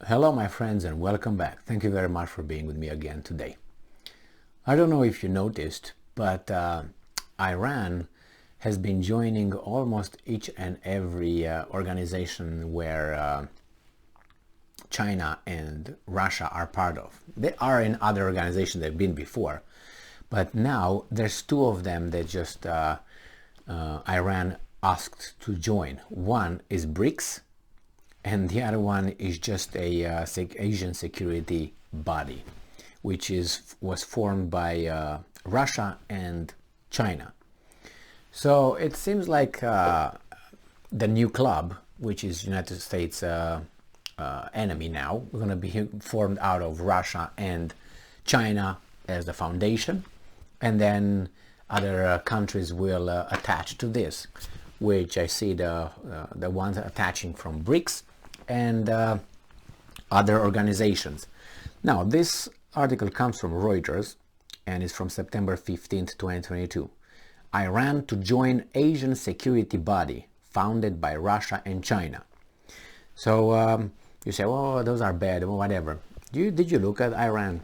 Hello my friends and welcome back. Thank you very much for being with me again today. I don't know if you noticed, but Iran has been joining almost each and every organization where China and Russia are part of. They are in other organizations they've been before, but now there's two of them that just Iran asked to join. One is BRICS, and the other one is just a Asian security body, which was formed by Russia and China. So it seems like the new club, which is United States enemy now, we're going to be formed out of Russia and China as the foundation, and then other countries will attach to this, which I see the ones attaching from BRICS and other organizations. Now, this article comes from Reuters and is from September 15th, 2022. Iran to join Asian security body founded by Russia and China. So you say, well, those are bad, or whatever. Did you look at Iran?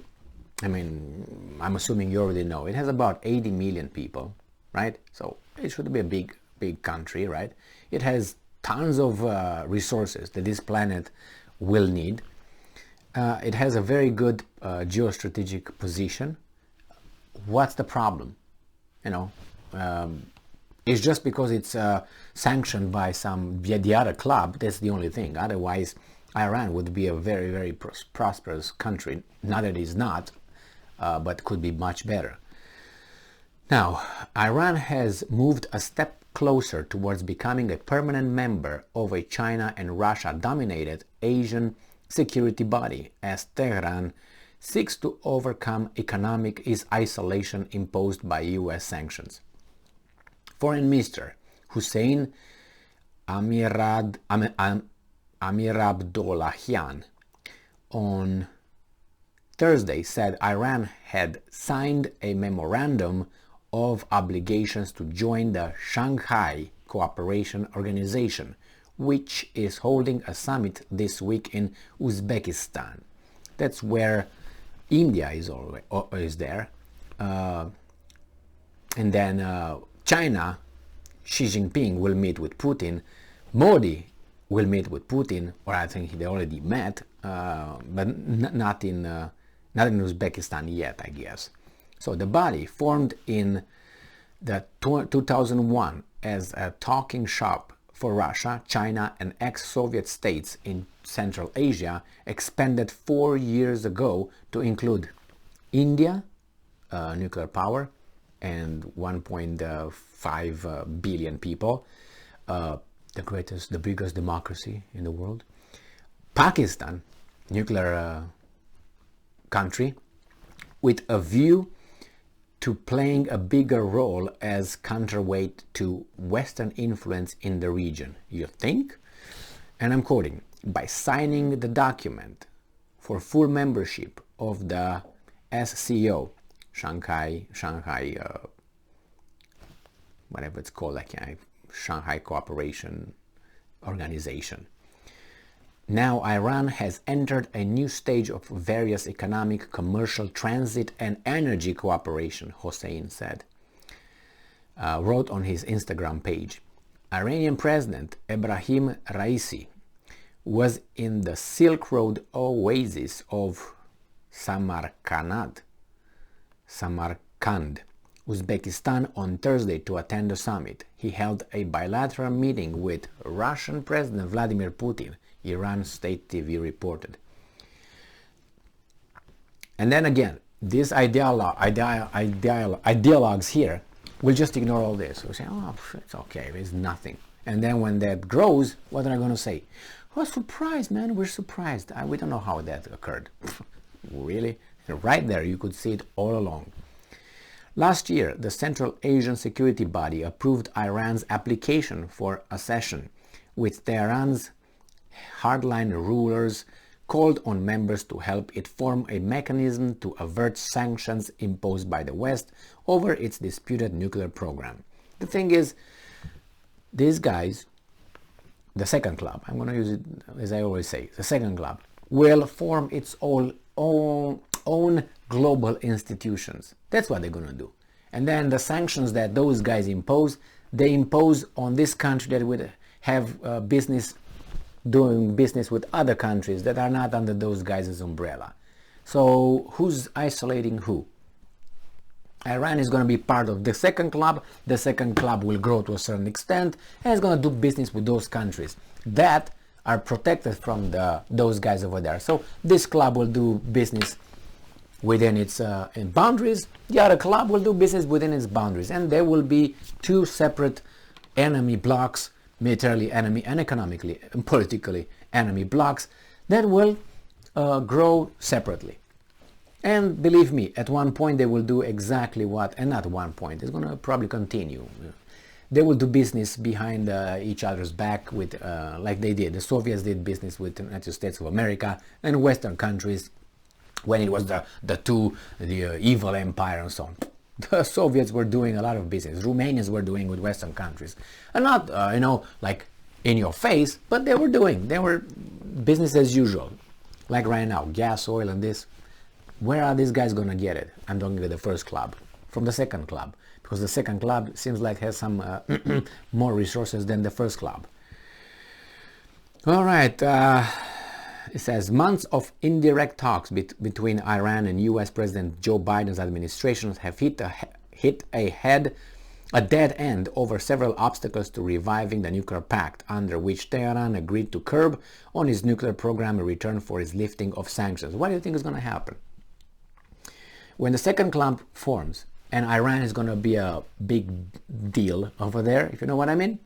I mean, I'm assuming you already know. It has about 80 million people, right? So it should be a big country, right? It has tons of resources that this planet will need. It has a very good geostrategic position. What's the problem? It's just because it's sanctioned by the other club. That's the only thing. Otherwise, Iran would be a very, very prosperous country. Not that it is not, but could be much better. Now, Iran has moved a step closer towards becoming a permanent member of a China and Russia-dominated Asian security body as Tehran seeks to overcome economic isolation imposed by US sanctions. Foreign Minister Hussein Amirabdollahian on Thursday said Iran had signed a memorandum of obligations to join the Shanghai Cooperation Organization, which is holding a summit this week in Uzbekistan. That's where India is there. And then China, Xi Jinping will meet with Putin. Modi will meet with Putin, or I think they already met, but not in Uzbekistan yet, I guess. So the body, formed in the 2001 as a talking shop for Russia, China, and ex-Soviet states in Central Asia, expanded 4 years ago to include India, nuclear power, and 1.5 billion people, the biggest democracy in the world, Pakistan, nuclear country, with a view to playing a bigger role as counterweight to Western influence in the region. You think? And I'm quoting, by signing the document for full membership of the SCO, Shanghai, whatever it's called, like Shanghai Cooperation Organization. Now Iran has entered a new stage of various economic, commercial, transit, and energy cooperation, Hossein said, wrote on his Instagram page. Iranian President Ebrahim Raisi was in the Silk Road oasis of Samarkand, Uzbekistan on Thursday to attend the summit. He held a bilateral meeting with Russian President Vladimir Putin, Iran State TV reported. And then again, these ideologues here will just ignore all this. We'll say, oh, it's okay, it's nothing. And then when that grows, what are they going to say? Oh, surprised, man, we're surprised. We don't know how that occurred. Really? Right there, you could see it all along. Last year, the Central Asian Security Body approved Iran's application for accession, with Tehran's hardline rulers called on members to help it form a mechanism to avert sanctions imposed by the West over its disputed nuclear program. The thing is, these guys, the second club, I'm going to use it as I always say, the second club, will form its own global institutions. That's what they're going to do. And then the sanctions that those guys impose, they impose on this country that would have doing business with other countries that are not under those guys' umbrella. So who's isolating who? Iran is going to be part of the second club. The second club will grow to a certain extent and it's going to do business with those countries that are protected from those guys over there. So this club will do business within its boundaries. The other club will do business within its boundaries. And there will be two separate enemy blocks, militarily enemy and economically and politically enemy blocks that will grow separately. And believe me, at one point they will do exactly what, and not one point, it's going to probably continue. They will do business behind each other's back with, like they did. The Soviets did business with the United States of America and Western countries when it was the evil empire and so on. The Soviets were doing a lot of business. Romanians were doing with Western countries. And not, like in your face, but they were business as usual. Like right now, gas, oil and this. Where are these guys going to get it? I'm talking about the first club, from the second club, because the second club seems like has some more resources than the first club. All right, it says months of indirect talks between Iran and U.S. President Joe Biden's administrations have hit a dead end over several obstacles to reviving the nuclear pact, under which Tehran agreed to curb on its nuclear program in return for its lifting of sanctions. What do you think is going to happen? When the second club forms, and Iran is going to be a big deal over there, if you know what I mean,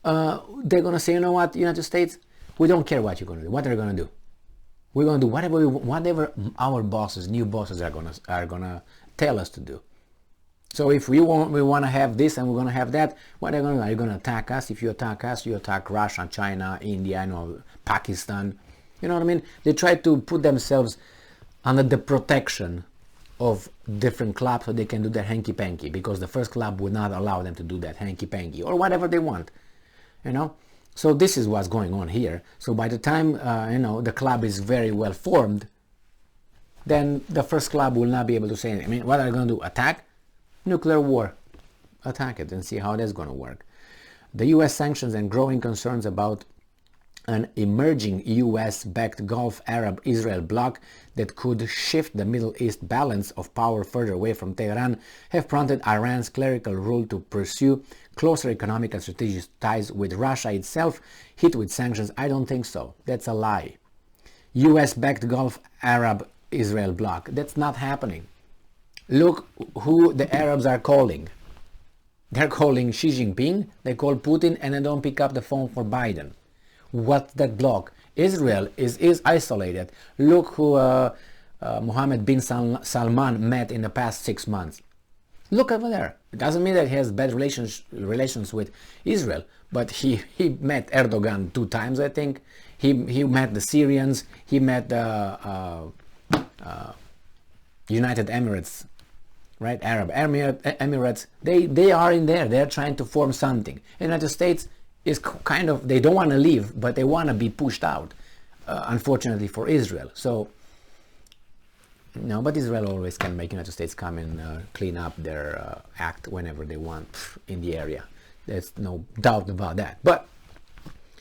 they're going to say, you know what, United States, we don't care what you're going to do. What are you going to do? We're going to do whatever our bosses, new bosses are going to tell us to do. So if we want to have this and we're going to have that, what are you going to do? Are you going to attack us? If you attack us, you attack Russia, China, India, Pakistan. You know what I mean? They try to put themselves under the protection of different clubs so they can do their hanky-panky, because the first club would not allow them to do that hanky-panky or whatever they want, So this is what's going on here. So by the time, the club is very well formed, then the first club will not be able to say anything. I mean, what are they going to do? Attack? Nuclear war. Attack it and see how that's going to work. The U.S. sanctions and growing concerns about an emerging US-backed Gulf Arab-Israel bloc that could shift the Middle East balance of power further away from Tehran have prompted Iran's clerical rule to pursue closer economic and strategic ties with Russia itself, hit with sanctions. I don't think so. That's a lie. US-backed Gulf Arab-Israel bloc. That's not happening. Look who the Arabs are calling. They're calling Xi Jinping, they call Putin, and they don't pick up the phone for Biden. What's that bloc? Israel is isolated. Look who Mohammed bin Salman met in the past 6 months. Look over there. It doesn't mean that he has bad relations with Israel, but he met Erdogan 2 times, I think. He met the Syrians. He met the United Emirates, right? Arab Emirates. They are in there. They're trying to form something. The United States is kind of, they don't want to leave, but they want to be pushed out, unfortunately for Israel. So, but Israel always can make United States come and clean up their act whenever they want in the area. There's no doubt about that. But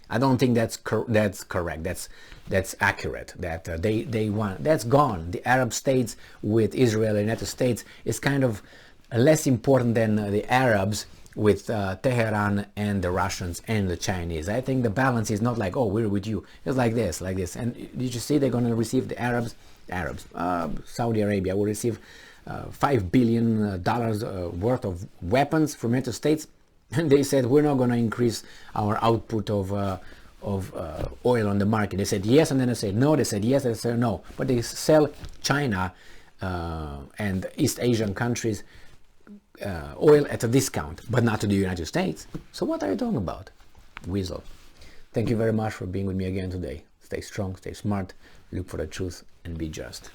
I don't think that's correct. That's accurate. That they want, that's gone. The Arab states with Israel and United States is kind of less important than the Arabs with Tehran and the Russians and the Chinese. I think the balance is not like, oh, we're with you. It's like this. And did you see they're going to receive the Arabs, Saudi Arabia will receive $5 billion worth of weapons from United States. And they said, we're not going to increase our output of oil on the market. They said yes, and then they said no. They said yes, and they said no. But they sell China and East Asian countries oil at a discount, but not to the United States. So what are you talking about? Weasel. Thank you very much for being with me again today. Stay strong, stay smart, look for the truth, and be just.